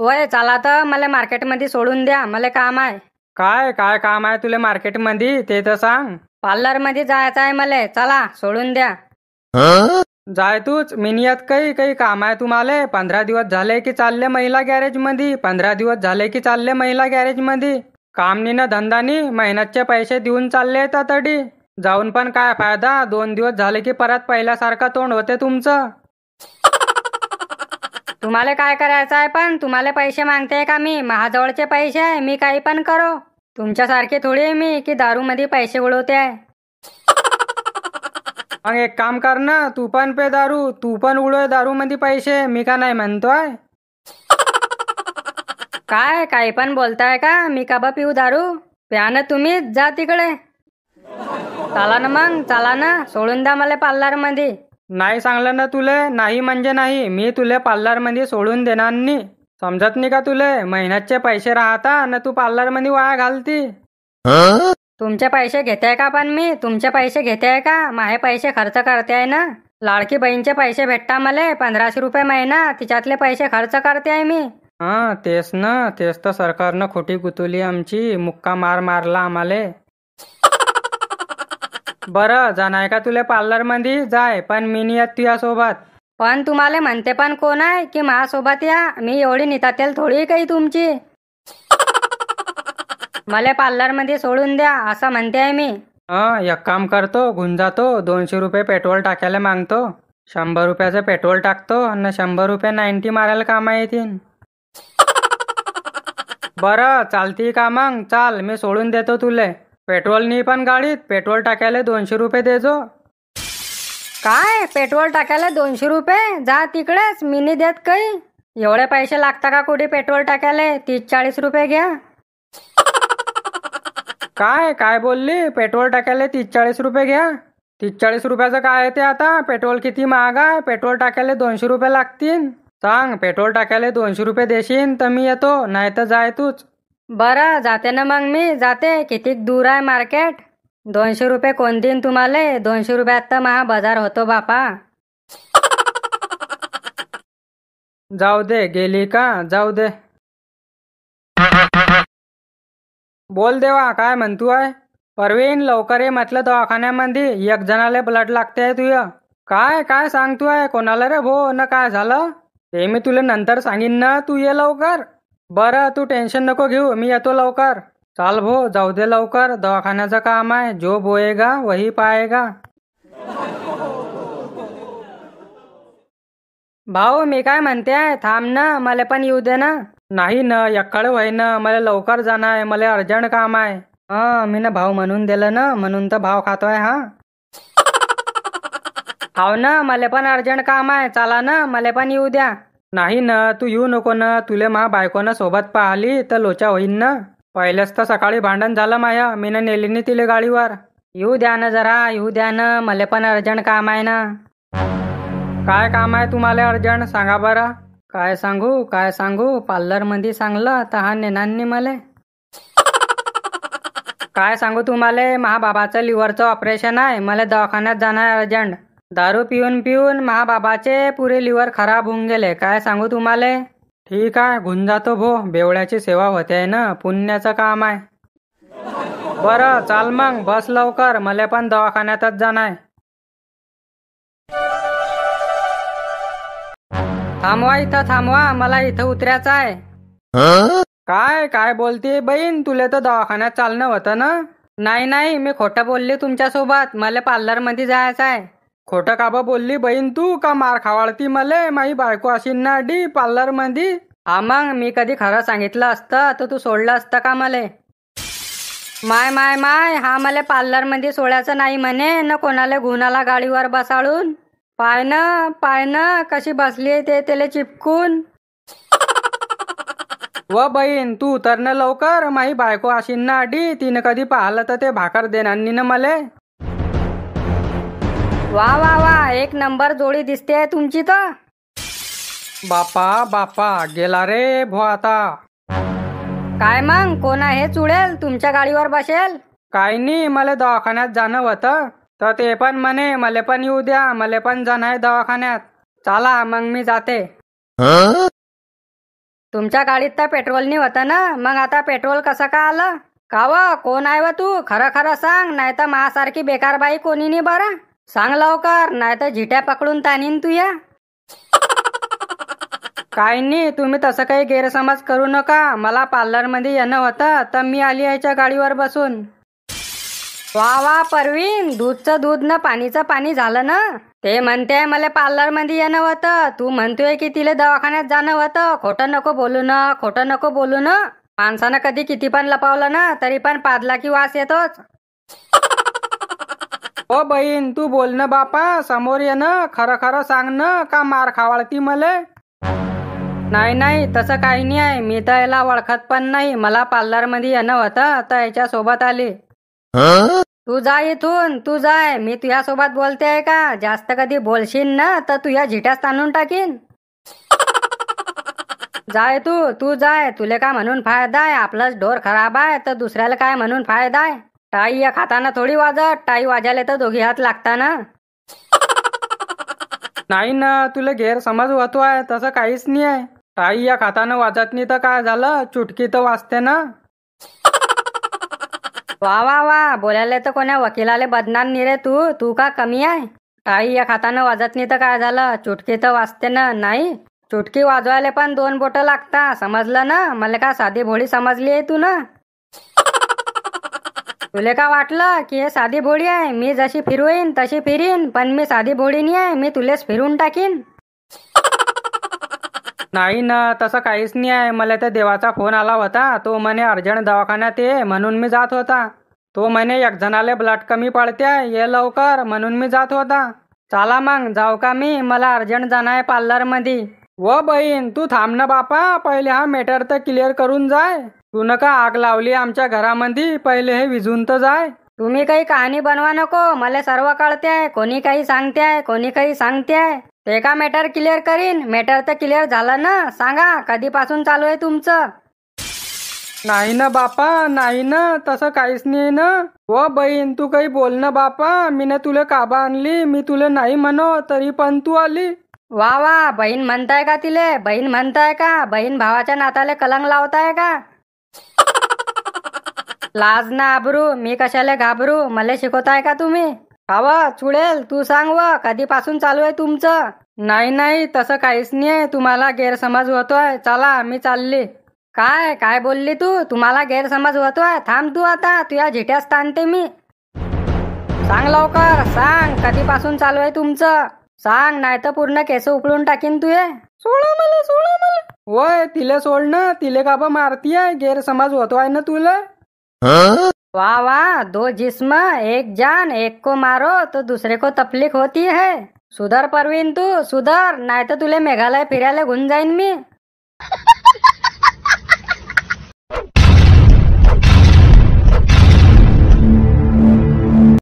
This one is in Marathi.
वय चला तर मला मार्केटमध्ये सोडून द्या, मला काम आहे. काय काय काम आहे तुले मार्केटमध्ये ते तर सांग. पार्लरमध्ये जायचं आहे मला, चला सोडून द्या. जाय तूच, मिनियात काही काही काम आहे तुम्हाला. 15 दिवस झाले की चालले महिला गॅरेज मध्ये, 15 दिवस झाले की चालले महिला गॅरेज मध्ये. काम नी ना धंदा नी, मेहनतचे पैसे देऊन चालले येतात तडी. जाऊन पण काय फायदा, 2 दिवस झाले की परत पहिल्यासारखं तोंड होते तुमचं. तुम्हाला काय करायचं आहे, पण तुम्हाला पैसे मागते का मी? माझ्याजवळचे पैसे आहे, मी काही पण करो. तुमच्यासारखे थोडी आहे मी की दारू मध्ये पैसे उडवते आहे. मग एक काम कर ना, तू पण पे दारू, तू पण उडव दारू मध्ये पैसे, मी का नाही म्हणतोय. काय काही पण बोलताय का? मी का बा पिऊ दारू? प्या ना तुम्हीच, जा तिकडे. चला ना मग, चला ना, सोडून द्या मला पार्लर मध्ये. नाही सांगलं ना तुले, नाही म्हणजे नाही. मी तुले पार्लर मध्ये सोडून देणार नाही. समजत नाही का तुले? मेहनतचे पैसे राहता ना तू पार्लर मध्ये वाया घालती. तुमचे पैसे घेते का? पण मी तुमचे पैसे घेते का? माझे पैसे खर्च करते आहे ना. लाडकी बहीणचे पैसे भेटता मला 1500 रुपये महिना, तिच्यातले पैसे खर्च करते आहे मी. हा तेच ना, तेच तर सरकारनं खोटी गुतवली आमची, मुक्का मार मारला आम्हाले. बरं जाणार का तुले पार्लर मध्ये? जाय, पण मी नाही येत तुझ्यासोबत. पण तुम्हाला म्हणते पण कोण आहे की माझ्यासोबत या? मी एवढी नितातेल थोडी काही तुमची. मला पार्लर मध्ये सोडून द्या असं म्हणते आहे मी. एक काम करतो, घेऊन जातो. 200 रुपये पेट्रोल टाकायला मागतो. 100 रुपयाचं पेट्रोल टाकतो आणि 100 रुपये 90 मारायला कामा येतील. बरं चालती का मग? चाल, मी सोडून देतो तुले. पेट्रोल नाही पण गाडीत, पेट्रोल टाकायला 200 रुपये देजो. काय पेट्रोल टाकायला 200 रुपये? जा तिकडेच, मी नाही देत काही. एवढे पैसे लागता का कुठे पेट्रोल टाकायला? 30-40 रुपये घ्या. काय काय बोलली? पेट्रोल टाकायला 30-40 रुपये घ्या? 30-40 रुपयाचं काय आहे ते आता? पेट्रोल किती महाग आहे? पेट्रोल टाकायला 200 रुपये लागतील. सांग, पेट्रोल टाकायला 200 रुपये देशील तर मी येतो, नाही तर जाय तूच. बरं जाते ना मग, मी जाते. किती दूर आहे मार्केट? 200 रुपये कोण देईन तुम्हाला? 200 रुपयात तर महा बाजार होतो बापा. जाऊ दे, गेली का? जाऊ दे. बोल देवा, काय म्हणतो आहे? परवीन लवकर ये म्हटलं दवाखान्यामध्ये, एक जणाला ब्लड लागते तुय. काय काय सांगतोय? कोणाला रे भो? न काय झालं ते मी तुला नंतर सांगीन ना, तू ये लवकर. बरं तू टेन्शन नको घेऊ, मी येतो लवकर. चाल भो, जाऊ दे लवकर, दवाखान्याचं काम आहे. जो बोएगा वही पाएगा. भाऊ मी काय म्हणते आहे, थांब ना, मला पण येऊ दे ना. नाही ना, एकाळ व्हाय ना, मला लवकर जाणं आहे, मला अर्जंट काम आहे. मी ना भाऊ म्हणून दिलं ना, म्हणून तर भाव खातोय. हाव ना, मला पण अर्जंट काम आहे, चला ना, मला पण येऊ द्या. नाही ना, तू येऊ नको ना, तुले मा बायकोनं सोबत पाहिली तर लोचा होईन ना. पहिलेच तर सकाळी भांडण झालं माया, मी नेली नाही तिले गाडीवर. येऊ द्या ना जरा, येऊ द्या ना, मला पण अर्जंट काम आहे ना. काय काम आहे तुम्हाला अर्जंट, सांगा बरं. काय सांगू काय सांगू, पार्लर मध्ये सांगलं तर हा नेनांनी मला. काय सांगू तुम्हाला, महाबाबाचं लिव्हरचं ऑपरेशन आहे, मला दवाखान्यात जाणं आहे अर्जंट. दारू पिऊन पिऊन महाबाबाचे पुरे लिव्हर खराब होऊन गेले. काय सांगू तुम्हाला. ठीक आहे, घेऊन जातो भो, बेवड्याची सेवा होते ना, पुण्याचं काम आहे. बरं चाल मग, बस लवकर, मला पण दवाखान्यातच जाणं आहे. थांबवा इथं, थांबवा, मला इथं उतरायचं आहे. काय काय बोलते बहीण, तुला तर दवाखान्यात चालणं होतं ना. नाही नाही, मी खोटं बोलली तुमच्यासोबत, मला पार्लर मध्ये जायचं आहे. खोटं का बा बोलली बहीण तू? का मार खावाळती मले? माई बायको अशी ना डी पार्लर मध्ये. मग मी कधी खरं सांगितलं असतं तर तू सोडलं असतं का मले? माय माय माय, हा मला पार्लर मध्ये सोडायचं नाही म्हणे न, कोणाला गुन्हाला गाडीवर बसाळून. पाय न कशी बसली ते त्याला चिपकून. व बहीण तू उतरणं लवकर, माई बायको अशी ना अडी, तिनं कधी पाहिलं तर ते भाकर देणार ना मले. वा वा वा, एक नंबर जोडी दिसते तुमची तर. बापा बापा, गेला रे भो आता. काय मग, कोण आहे चुडेल तुमच्या गाडीवर बसेल? काय नाही, मला दवाखान्यात जाणं होतं तर ते पण म्हणे मला पण येऊ द्या, मला पण जाणं आहे दवाखान्यात. चला मग मी जाते. तुमच्या गाडीत तर पेट्रोल नाही होतं ना, मग आता पेट्रोल कसं का आलं? का व कोण आहे व तू? खरं खरं सांग, नाही तर माझ्यासारखी बेकार बाई कोणी नाही बरं. सांग लवकर, नाही तर झिट्या पकडून तानीन तू या. काय नाही, तुम्ही तसं काही गैरसमज करू नका. मला पार्लरमध्ये येणं होतं तर मी आली याच्या गाडीवर बसून. वा वा परवीन, दूधचं दूध न पाणीचं पाणी झालं ना. ते म्हणते मला पार्लरमध्ये येणं होतं, तू म्हणतोय की तिला दवाखान्यात जाणं होतं. खोटं नको बोलू ना, खोटं नको बोलू ना. माणसानं कधी किती पण लपवलं ना तरी पण पादला की वास येतोच. ओ बहीण, तू बोल ना बापा, समोर ये ना, खरं खरं सांग ना, का मार खावाळती मले? नाही नाही, तसं काही नाही आहे. मी तर याला ओळखत पण नाही. मला पार्लरमध्ये येणं होतं तर याच्या सोबत आली. तू जा इथून, तू जाय. मी तुझ्या सोबत बोलते आहे का? जास्त कधी बोलशील ना तर तुझ्या झिट्यास ताणून टाकीन. जाय तू जाय. तुले काय म्हणून फायदा आहे? आपलाच ढोर खराब आहे तर दुसऱ्याला काय म्हणून फायदा आहे? टाई या खाताना थोडी वाजत, टाई वाजायला तर दोघी हात लागता ना. नाही ना, तुला गैरसमज होतो आहे. तसं काहीच नाही आहे. टाई या खातानं वाजत नाही तर काय झालं, चुटकी तर वाजते ना. वा वा वा, बोलायला तर कोण्या वकिलाले बदनाम नाही रे तू. तू का कमी आहे? टाई या खातानं वाजत नाही तर काय झालं, चुटकी तर वाजते ना. नाही, चुटकी वाजवायला पण 2 बोटं लागता, समजलं ना. मला का साधी भोळी समजली आहे तू ना? तुले का वाटलं की हे साधी भोळी आहे? मी जशी फिरवीन तशी फिरीन, पण मी साधी भोळी नाही आहे. मी तुलेच फिरून टाकीन. नाही ना, तसं काहीच नाही आहे. मला तर देवाचा फोन आला होता. तो म्हणे अर्जंट दवाखान्यात ये, म्हणून मी जात होता. तो म्हणे एक जणाले ब्लड कमी पडते, ये लवकर, म्हणून मी जात होता. चला मग, जाऊ का मी? मला अर्जंट जाणं आहे पार्लरमध्ये. व बहीण, तू थांब ना बापा, पहिले हा मॅटर तर क्लिअर करून जाय. तू नका आग लावली आमच्या घरामध्ये, पहिले हे विझून तर जाय. तुम्ही काही कहाणी बनवा नको. मला सर्व कळते आहे. कोणी काही सांगते आहे, कोणी काही सांगते आहे. ते का मॅटर क्लिअर करीन? मॅटर तर क्लिअर झालं ना. सांगा, कधीपासून चालू आहे तुमचं? नाही ना बापा, नाही ना, तसं काहीच नाही ना. व बहीण, तू काही बोल ना बापा. मी ना तुला काबा आणली, मी तुला नाही म्हणो तरी पण तू आली. वा वा, बहीण म्हणताय का तिले? बहीण म्हणताय का? बहीण भावाच्या नाताले कलंक लावताय का? लाज ना आबरू, मी कशाला घाबरू? मला शिकवताय का तुम्ही? हवं चुडेल, तू सांग व कधीपासून चालू आहे तुमचं? नाही नाही, तसं काहीच नाही आहे. तुम्हाला गैरसमज होतोय. चला, मी चालली. काय काय बोलली तू? तुम्हाला गैरसमज होतोय? थांब तू आता, तुझ्या झिट्यास ताणते मी. सांग लवकर, सांग कधीपासून चालू आहे तुमचं? सांग, नाही तर पूर्ण केस उकळून टाकीन तुये. सोडा मला, सोडा मला. वय, तिला सोड ना. तिले का बा मारती आहे? गैरसमज होतोय ना तुला. वाह वाह, 2 जिस्म एक जान, एक को मारो तो दूसरे को तकलीफ होती है. सुधर परवीन, तू सुधर, नाही तर तुले मेघालय फिरायला घेऊन जाईन मी.